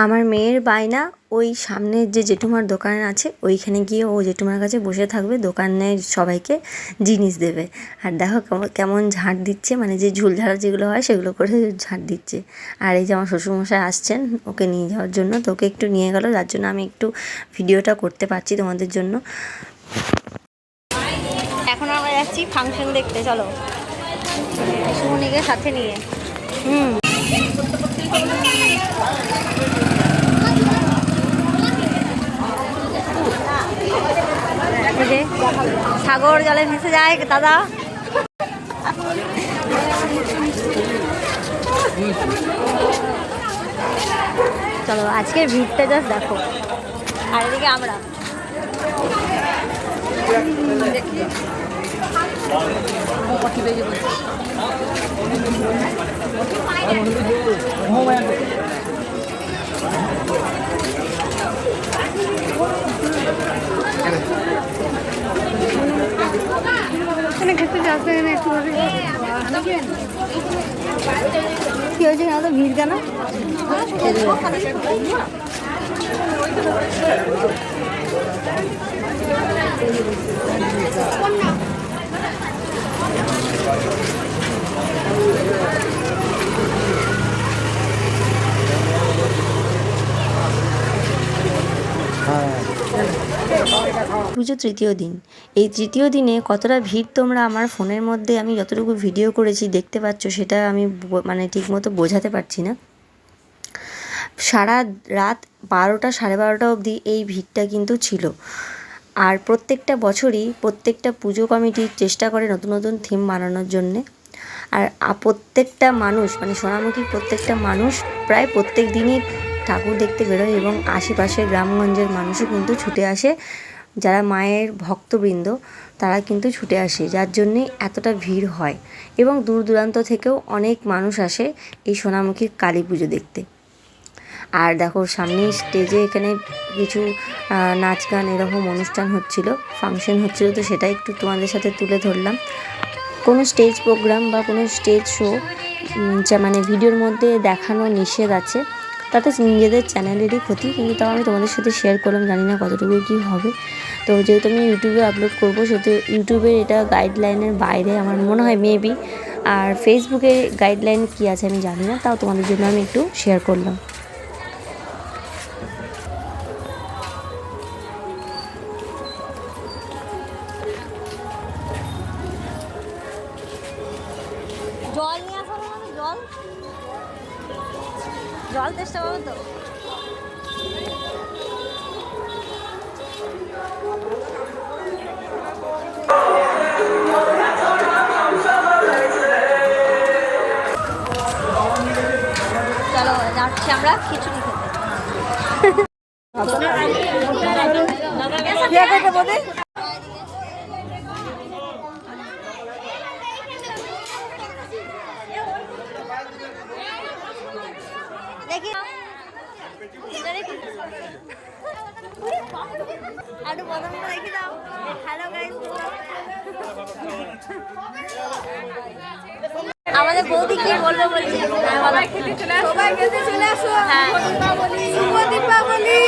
আমার মেয়ের বায়না ওই সামনের যে জেঠুমার দোকান আছে ওইখানে গিয়ে ও জেঠুমার কাছে বসে থাকবে, দোকানের সবাইকে জিনিস দেবে। আর দেখো কেমন ঝাঁট দিচ্ছে, মানে যে ঝুল ঝাড়া যেগুলো হয় সেগুলো করে ঝাঁট দিচ্ছে। আর এই যে আমার শ্বশুরমশাই আসছেন ওকে নিয়ে যাওয়ার জন্য, তো ওকে একটু নিয়ে গেল, যার জন্য আমি একটু ভিডিওটা করতে পারছি তোমাদের জন্য। এখন আমরা যাচ্ছি ফাংশন দেখতে, চলো সুমনিকে সাথে নিয়ে। সাগর জলে ভেসে যায় দাদা। চলো আজকের ভিড়টা জাস্ট দেখো। আর এদিকে আমরা কি হয়েছে না তো ভিড় কেন? পুজো তৃতীয় দিন। এই তৃতীয় দিনে কতটা ভিড় তোমরা আমার ফোনের মধ্যে আমি যতটুকু ভিডিও করেছি দেখতে পাচ্ছ, সেটা আমি মানে ঠিকমতো বোঝাতে পারছি না। সারা রাত 12টা 12:30 অবধি এই ভিড়টা কিন্তু ছিল। আর প্রত্যেকটা বছরই প্রত্যেকটা পুজো কমিটি চেষ্টা করে নতুন নতুন থিম বানানোর জন্যে। আর প্রত্যেকটা মানুষ মানে সোনামুখীর প্রত্যেকটা মানুষ প্রায় প্রত্যেক দিনই ঠাকুর দেখতে বেরোয়, এবং আশেপাশের গ্রামগঞ্জের মানুষও কিন্তু ছুটে আসে। যারা মায়ের ভক্তবৃন্দ তারা কিন্তু ছুটে আসে, যার জন্যে এতটা ভিড় হয়। এবং দূর দূরান্ত থেকেও অনেক মানুষ আসে এই সোনামুখীর কালী পুজো দেখতে। আর দেখো সামনে স্টেজে এখানে কিছু নাচ গান এরকম অনুষ্ঠান হচ্ছিল, ফাংশন হচ্ছিল, তো সেটা একটু তোমাদের সাথে তুলে ধরলাম। কোনো স্টেজ প্রোগ্রাম বা কোনো স্টেজ শো যা মানে ভিডিওর মধ্যে দেখানো নিষেধ আছে, তাতে নিজেদের চ্যানেলেরই ক্ষতি, কিন্তু তাও আমি তোমাদের সাথে শেয়ার করলাম, জানি না কতটুকু কী হবে। তো যেহেতু আমি ইউটিউবে আপলোড করবো, সেহেতু ইউটিউবের এটা গাইডলাইনের বাইরে আমার মনে হয় মেবি। আর ফেসবুকে গাইডলাইন কী আছে আমি জানি না, তাও তোমাদের জন্য আমি একটু শেয়ার করলাম। জল নিয়ে আসা হবে না? জল জল চেষ্টা পাবো তো। চলো যাচ্ছি আমরা খিচুড়ি খেতে। আমাদের বৌদি কি বলবো বলছি, সবাই খেতে চলে আসো। শুভ দীপাবলি,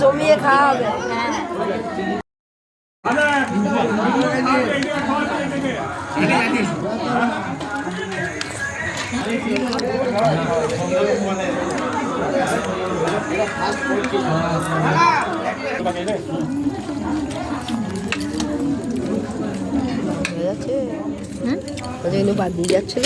জমিয়ে খাওয়া হবে। বাদ দিয়ে যাচ্ছিল।